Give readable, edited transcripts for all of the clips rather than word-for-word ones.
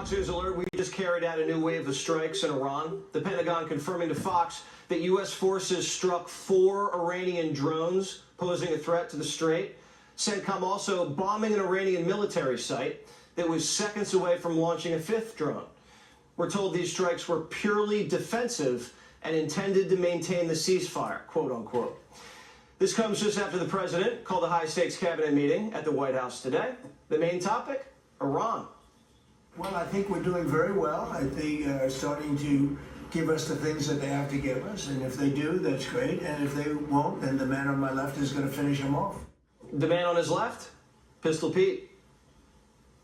Fox News alert, we just carried out a new wave of strikes in Iran. The Pentagon confirming to Fox that U.S. forces struck 4 Iranian drones posing a threat to the Strait. CENTCOM also bombing an Iranian military site that was seconds away from launching a 5th drone. We're told these strikes were purely defensive and intended to maintain the ceasefire, quote unquote. This comes just after the president called a high-stakes cabinet meeting at the White House today. The main topic, Iran. Well, I think we're doing very well. They are starting to give us the things that they have to give us, and if they do, that's great. And if they won't, then the man on my left is going to finish them off. The man on his left, Pistol Pete.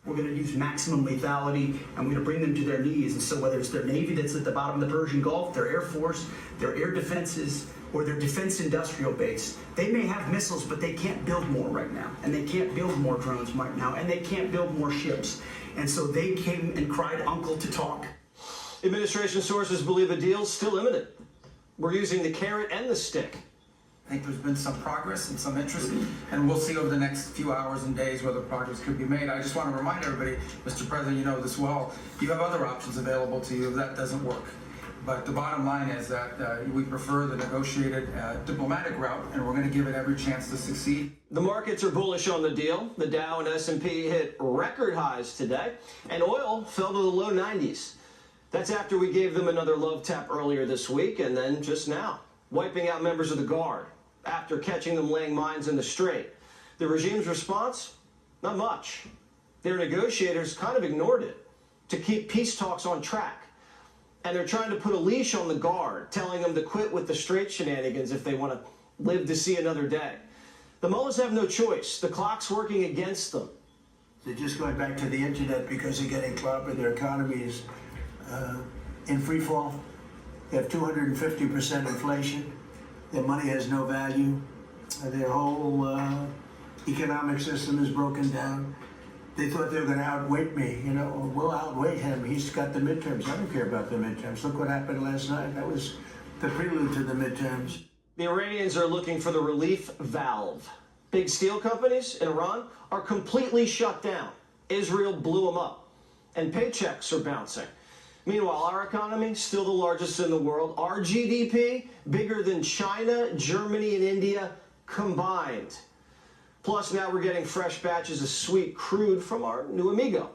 We're going to use maximum lethality, and we're going to bring them to their knees. And so whether it's their Navy that's at the bottom of the Persian Gulf, their Air Force, their air defenses, or their defense industrial base, they may have missiles, but they can't build more right now. And they can't build more drones right now. And they can't build more ships. And so they came and cried uncle to talk. Administration sources believe a deal's still imminent. We're using the carrot and the stick. I think there's been some progress and some interest, and we'll see over the next few hours and days whether progress could be made. I just want to remind everybody, Mr. President, you know this well, you have other options available to you if that doesn't work. But the bottom line is that we prefer the negotiated diplomatic route, and we're going to give it every chance to succeed. The markets are bullish on the deal. The Dow and S&P hit record highs today, and oil fell to the low 90s. That's after we gave them another love tap earlier this week, and then just now, wiping out members of the Guard after catching them laying mines in the Strait. The regime's response? Not much. Their negotiators kind of ignored it to keep peace talks on track. And they're trying to put a leash on the Guard, telling them to quit with the Strait shenanigans if they want to live to see another day. The mullahs have no choice. The clock's working against them. They're just going back to the internet because they're getting clobbered. Their economy is in free fall. They have 250% inflation. Their money has no value. Their whole economic system is broken down. They thought they were going to outweight me. You know, we'll outweight him. He's got the midterms. I don't care about the midterms. Look what happened last night. That was the prelude to the midterms. The Iranians are looking for the relief valve. Big steel companies in Iran are completely shut down. Israel blew them up. And paychecks are bouncing. Meanwhile, our economy, still the largest in the world. Our GDP, bigger than China, Germany, and India combined. Plus, now we're getting fresh batches of sweet crude from our new amigo.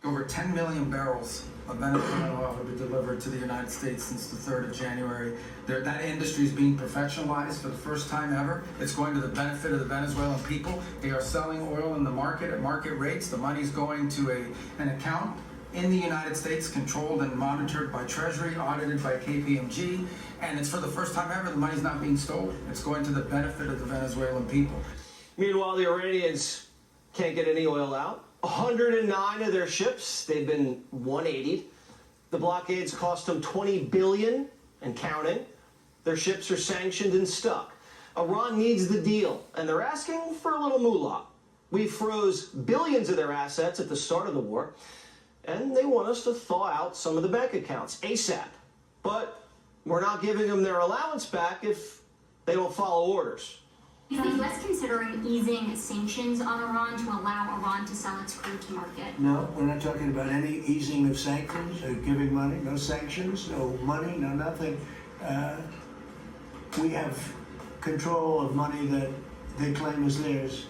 Over 10 million barrels of Venezuelan oil have been delivered to the United States since the 3rd of January. That industry is being professionalized for the first time ever. It's going to the benefit of the Venezuelan people. They are selling oil in the market at market rates. The money's going to an account in the United States, controlled and monitored by Treasury, audited by KPMG, and it's for the first time ever the money's not being stolen. It's going to the benefit of the Venezuelan people. Meanwhile, the Iranians can't get any oil out. 109 of their ships, they've been 180. The blockades cost them $20 billion and counting. Their ships are sanctioned and stuck. Iran needs the deal, and they're asking for a little moolah. We froze billions of their assets at the start of the war, and they want us to thaw out some of the bank accounts ASAP. But we're not giving them their allowance back if they don't follow orders. Is the U.S. considering easing sanctions on Iran to allow Iran to sell its crude to market? No, we're not talking about any easing of sanctions or giving money. No sanctions, no money, no nothing. We have control of money that they claim is theirs.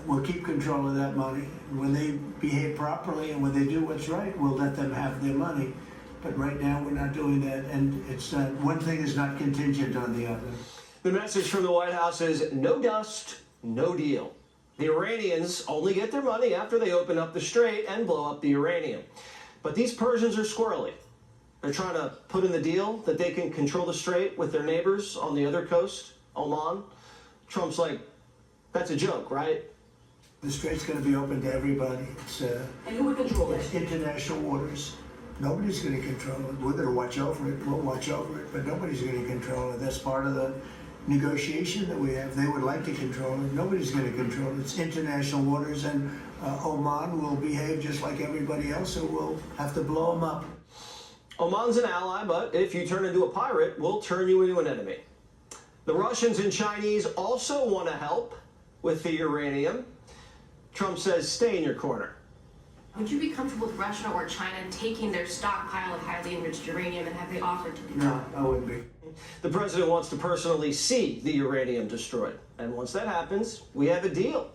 We'll keep control of that money. When they behave properly and when they do what's right, we'll let them have their money. But right now, we're not doing that, and it's not, one thing is not contingent on the other. The message from the White House is no dust, no deal. The Iranians only get their money after they open up the Strait and blow up the uranium. But these Persians are squirrely. They're trying to put in the deal that they can control the Strait with their neighbors on the other coast, Oman. Trump's like, that's a joke, right? The Strait's going to be open to everybody. It's And who would control it? international waters. Nobody's going to control it. We're going to watch over it. We'll watch over it, but nobody's going to control it. That's part of the negotiation that we have. They would like to control it. Nobody's going to control it. It's international waters, and Oman will behave just like everybody else, so we'll have to blow them up. Oman's an ally, but if you turn into a pirate, we'll turn you into an enemy. The Russians and Chinese also want to help with the uranium. Trump says, stay in your corner. Would you be comfortable with Russia or China taking their stockpile of highly enriched uranium, and have they offered to do that? No, I wouldn't be. The president wants to personally see the uranium destroyed. And once that happens, we have a deal.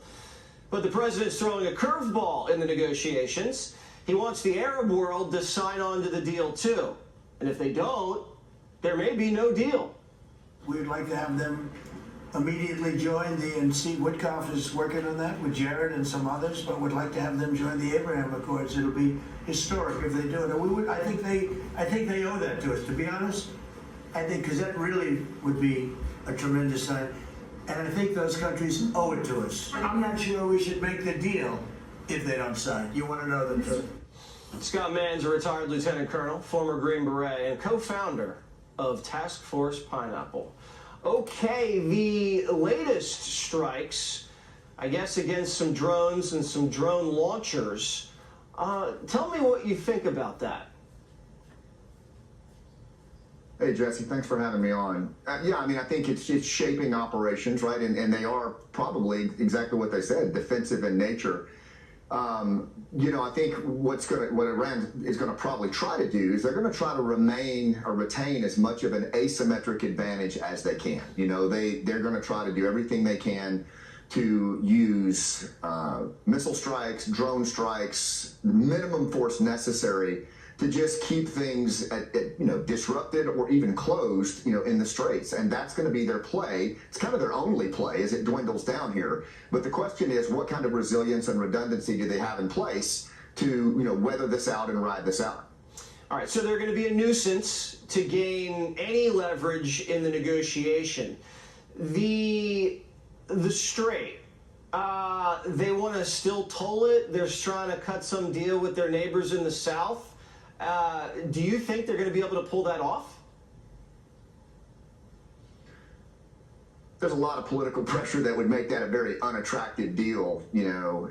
But the president's throwing a curveball in the negotiations. He wants the Arab world to sign on to the deal too. And if they don't, there may be no deal. We'd like to have them immediately join and Steve Witkoff is working on that with Jared and some others, but would like to have them join the Abraham Accords. It'll be historic if they do it. And we would, I think they owe that to us, to be honest. I think, because that really would be a tremendous sign. And I think those countries owe it to us. I'm not sure we should make the deal if they don't sign. You want to know the truth. Scott Mann's a retired lieutenant colonel, former Green Beret, and co-founder of Task Force Pineapple. Okay, the latest strikes, I guess, against some drones and some drone launchers. Tell me what you think about that. Hey, Jesse, thanks for having me on. Yeah, I mean, I think it's shaping operations, right? And they are probably exactly what they said, defensive in nature. You know, I think what Iran is going to probably try to do is they're going to try to retain as much of an asymmetric advantage as they can. You know, they're going to try to do everything they can to use missile strikes, drone strikes, the minimum force necessary to just keep things disrupted or even closed, in the straits. And that's going to be their play. It's kind of their only play as it dwindles down here. But the question is, what kind of resilience and redundancy do they have in place to, weather this out and ride this out? All right, so they're going to be a nuisance to gain any leverage in the negotiation. The Strait, they want to still toll it. They're trying to cut some deal with their neighbors in the south. Do you think they're going to be able to pull that off? There's a lot of political pressure that would make that a very unattractive deal,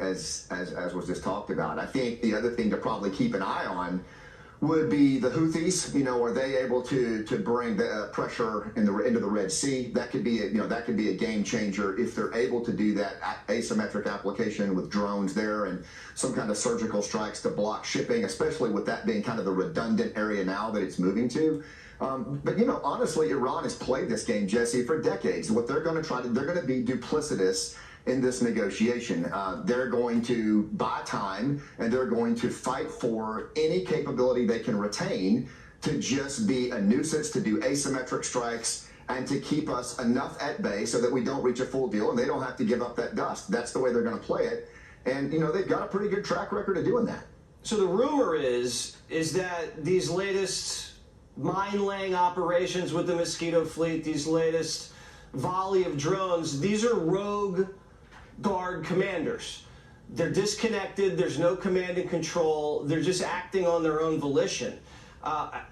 as was just talked about. I think the other thing to probably keep an eye on would be the Houthis. Are they able to bring the pressure into the Red Sea? That could be a game changer if they're able to do that asymmetric application with drones there and some kind of surgical strikes to block shipping, especially with that being kind of the redundant area now that it's moving to. But honestly, Iran has played this game, Jesse, for decades. What they're going to be duplicitous in this negotiation. They're going to buy time, and they're going to fight for any capability they can retain to just be a nuisance, to do asymmetric strikes, and to keep us enough at bay so that we don't reach a full deal and they don't have to give up that dust. That's the way they're going to play it. And, they've got a pretty good track record of doing that. So the rumor is that these latest mine-laying operations with the Mosquito Fleet, these latest volley of drones, these are rogue Guard commanders. They're disconnected. There's no command and control. They're just acting on their own volition. I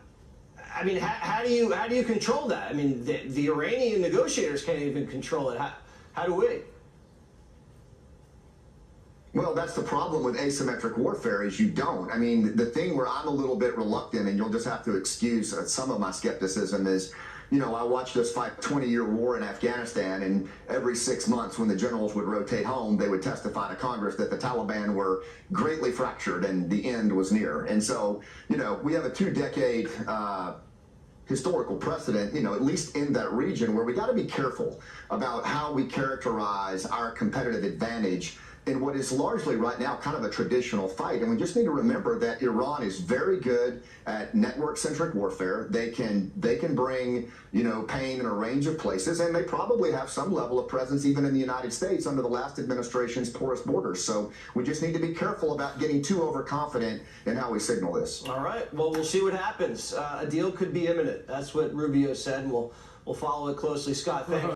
mean, how do you control that? I mean, the Iranian negotiators can't even control it. How do we? Well, that's the problem with asymmetric warfare is you don't. I mean, the thing where I'm a little bit reluctant, and you'll just have to excuse some of my skepticism, is I watched us fight a 20-year war in Afghanistan, and every 6 months when the generals would rotate home, they would testify to Congress that the Taliban were greatly fractured and the end was near. And so, we have a 2-decade historical precedent, at least in that region, where we got to be careful about how we characterize our competitive advantage in what is largely right now kind of a traditional fight. And we just need to remember that Iran is very good at network-centric warfare. They can bring, pain in a range of places, and they probably have some level of presence even in the United States under the last administration's porous borders. So we just need to be careful about getting too overconfident in how we signal this. All right. Well, we'll see what happens. A deal could be imminent. That's what Rubio said, and we'll follow it closely. Scott, thank you.